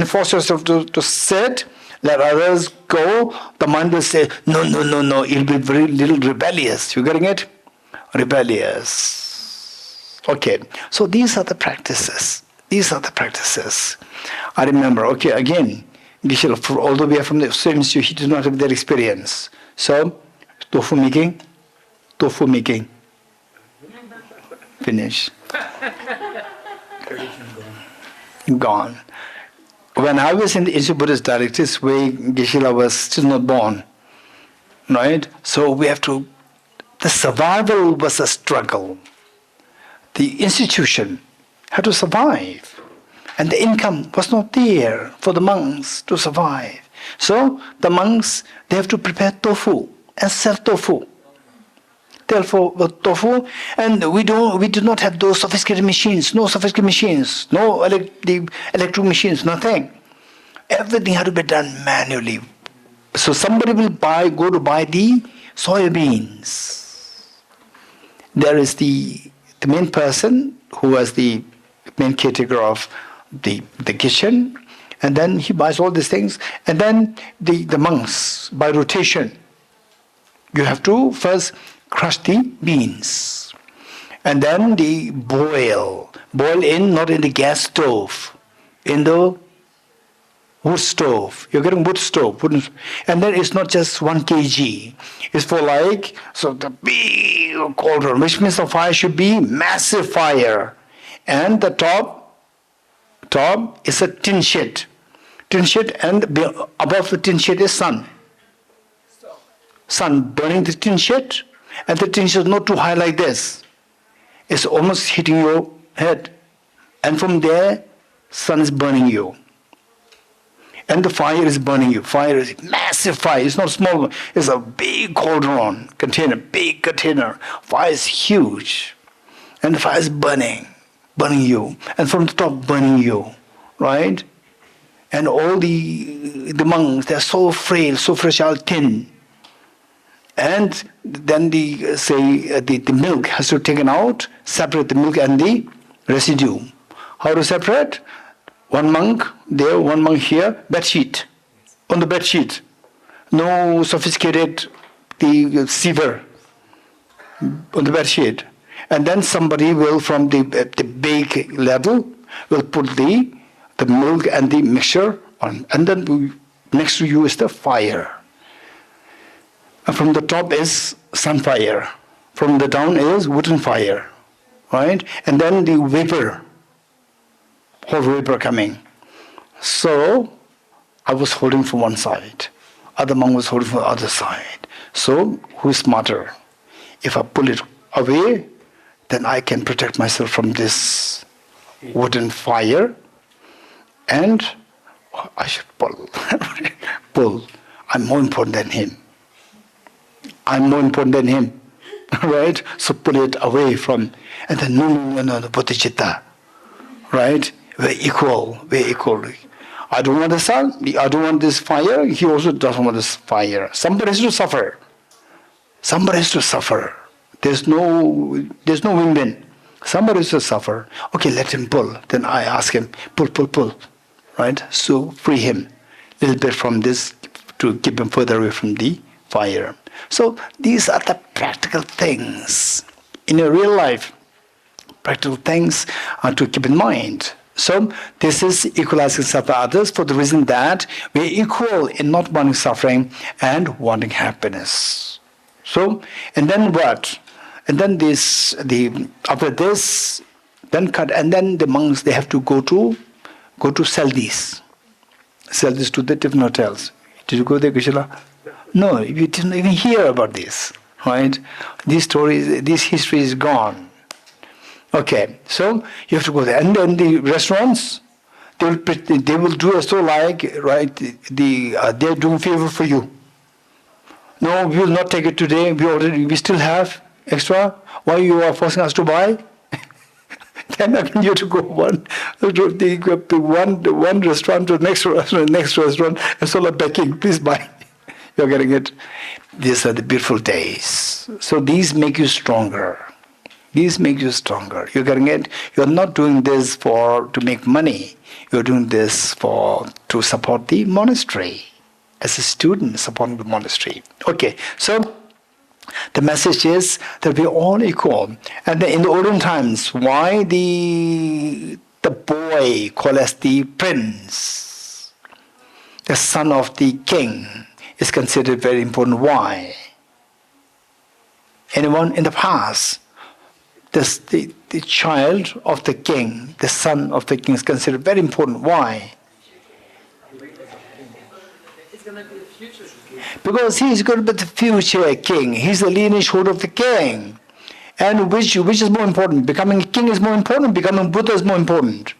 force yourself to sit, let others go, the mind will say, no, it'll be very little rebellious. You getting it? Rebellious. Okay, so these are the practices. I remember, okay, again, Geshe, although we are from the same institute, he did not have that experience. So, tofu making. Finish. Gone. When I was in the Institute of Buddhist Directives, Geshe was still not born. Right? So the survival was a struggle. The institution had to survive. And the income was not there for the monks to survive. So the monks, they have to prepare tofu and sell tofu. Therefore, tofu, and we do not have those sophisticated machines, no electric machines, nothing. Everything had to be done manually. So somebody will go to buy the soybeans. There is the main person who was the main caretaker of the Geshe, and then he buys all these things, and then the monks, by rotation, you have to first crush the beans, and then the boil in, not in the gas stove, in the wood stove. You're getting wood stove, and then it's not just 1 kg. It's for the big cauldron, which means the fire should be massive fire, and the top is a tin sheet, and above the tin sheet is sun burning the tin sheet, and the tin sheet is not too high like this. It's almost hitting your head, and from there, sun is burning you. And the fire is burning you. Fire is massive fire. It's not small. It's a big cauldron container, big container. Fire is huge. And the fire is burning you. And from the top, burning you. Right? And all the monks, they're so frail, so fragile, thin. And then the milk has to be taken out, separate the milk and the residue. How to separate? 1 monk there, 1 monk here, bed sheet. On the bed sheet. No sophisticated sieve on the bed sheet. And then somebody will, from the big level, will put the milk and the mixture on. And then next to you is the fire. And from the top is sun fire. From the down is wooden fire. Right? And then the vapor. Whole vapor coming. So I was holding from one side. Other monk was holding from the other side. So who is smarter? If I pull it away, then I can protect myself from this wooden fire. And I should pull. Pull. I'm more important than him. Right? So pull it away from. And then no, Bodhicitta. Right? We're equal. I don't want the sun. I don't want this fire. He also doesn't want this fire. Somebody has to suffer. There's no win-win. Somebody has to suffer. Okay, let him pull. Then I ask him, pull. Right? So free him a little bit from this to keep him further away from the fire. So these are the practical things in your real life. Practical things to keep in mind. So this is equalizing self with others for the reason that we are equal in not wanting suffering and wanting happiness. So, and then what? And then after this, then cut, and then the monks, they have to go to sell these to the different hotels. Did you go there, Geshe? No, you didn't even hear about this, right? These stories, this history is gone. Okay, so you have to go there. And then the restaurants, they will do as though they're doing favor for you. No, we will not take it today. We still have extra. Why you are forcing us to buy? Then again you have to go one restaurant to the next restaurant, and so begging, please buy. You're getting it. These are the beautiful days. So these make you stronger. You're getting it? You're not doing this to make money. You're doing this to support the monastery. As a student, supporting the monastery. Okay, so the message is that we're all equal. And in the olden times, why the boy called as the prince, the son of the king, is considered very important? Why? Anyone in the past? The child of the king, the son of the king, is considered very important. Why? Because he is going to be the future king. He's the lineage hold of the king. And which is more important? Becoming a king is more important, becoming Buddha is more important.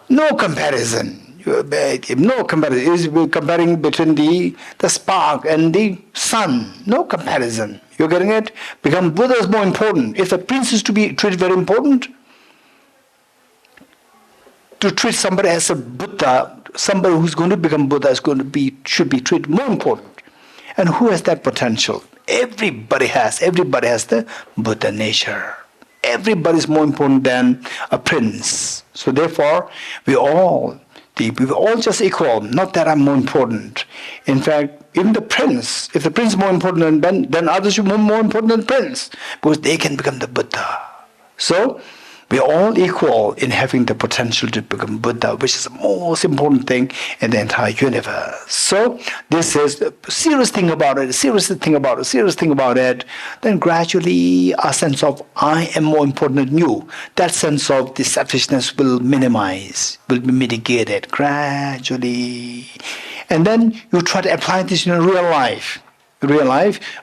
No comparison. No comparison. Is comparing between the spark and the sun. No comparison. You're getting it? Become Buddha is more important. If a prince is to be treated very important, to treat somebody as a Buddha, somebody who's going to become Buddha should be treated more important. And who has that potential? Everybody has the Buddha nature. everybody is more important than a prince. So therefore, we all just equal, not that I'm more important. In fact, even the prince, if the prince is more important then others should be more important than the prince, because they can become the Buddha. So, we are all equal in having the potential to become Buddha, which is the most important thing in the entire universe. So, this is the serious thing about it, then gradually our sense of I am more important than you, that sense of the selfishness will minimize, will be mitigated gradually. And then you try to apply this in real life.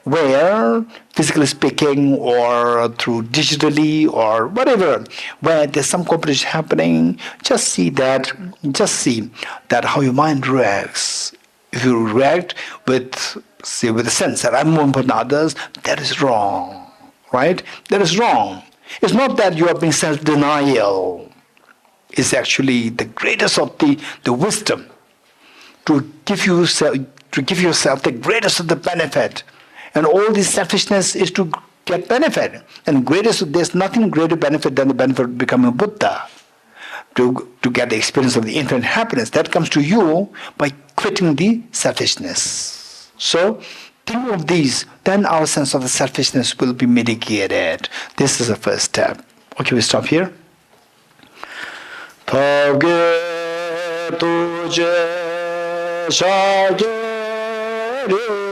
Where, physically speaking, or through digitally, or whatever, where there's some competition happening, just see that how your mind reacts. If you react with the sense that I'm more important than others, that is wrong, right? That is wrong. It's not that you are being self-denial. It's actually the greatest of the wisdom to give yourself the greatest of the benefit. And all this selfishness is to get benefit. And there's nothing greater benefit than the benefit of becoming a Buddha. To get the experience of the infinite happiness. That comes to you by quitting the selfishness. So, think of these, then our sense of the selfishness will be mitigated. This is the first step. Okay, we stop here.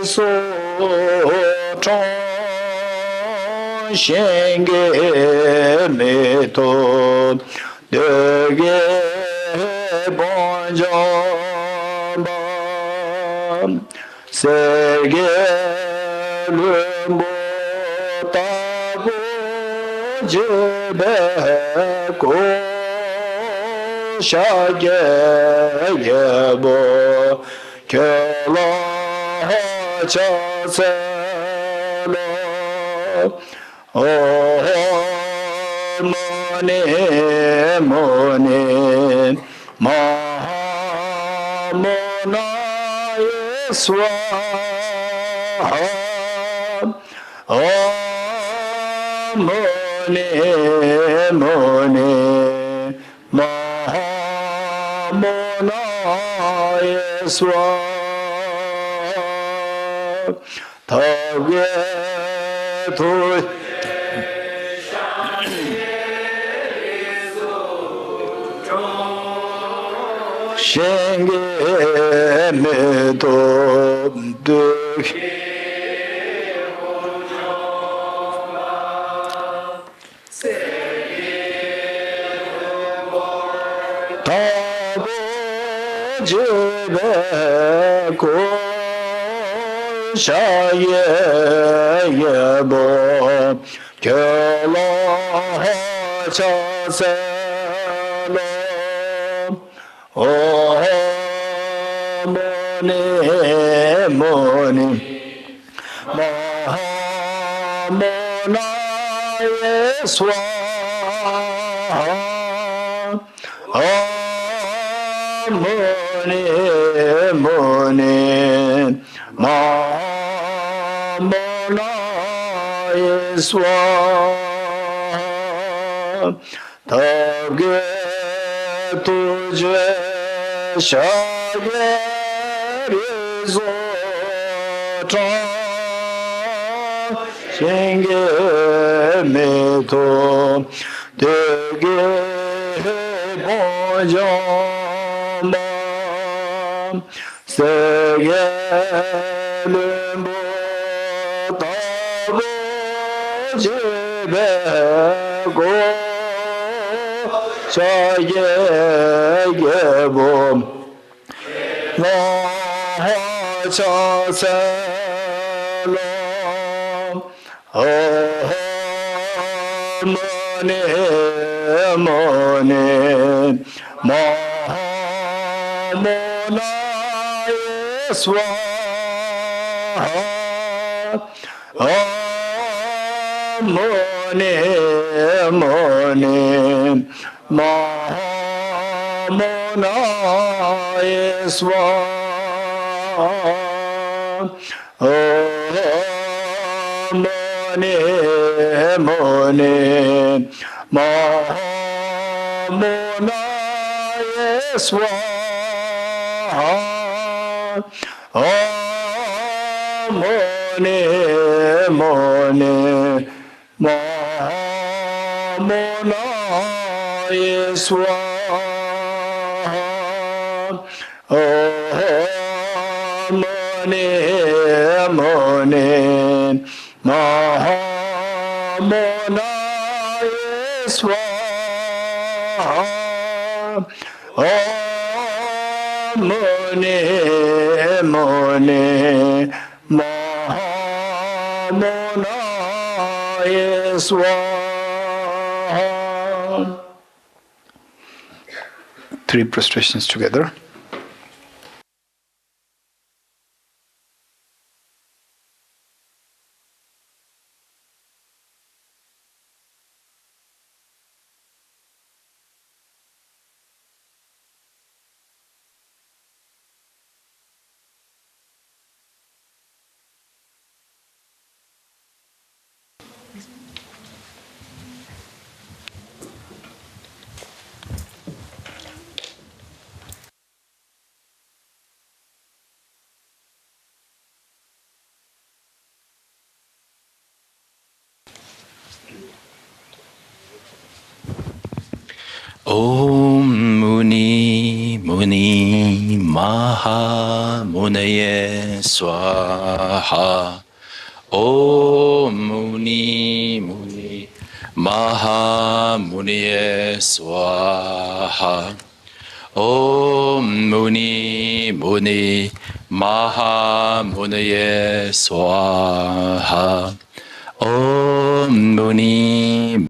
So shenge me to de ge bon jamba se ge lu mo ta bo je be ko sha ge ye bo ke la cha se lo mone mahamona swaha mone mahamona swaha Tagye tu shenge me to de tabo jebe ko sha ye bo ke lo cha se lo mone mahamona swaha mone mahamona swaha tagye tujhe shage rizo cha shenge me to dege bojamba sege lembo tabo jebe go shaye yebo la cha se lo mone mahamona swaha mone mahamona swaha Muni Muni Mahamunaya Swaha Om Muni Muni Mahamunaya Swaha Om Muni Muni Mahamunaya Swaha Om Muni Muni Mahamunaya Swaha. Three prostrations together. Om Muni Muni Maha Munaye Swaha. Om Muni Muni Maha Munaye Swaha. Om Muni Muni Maha Munaye Swaha. Om Muni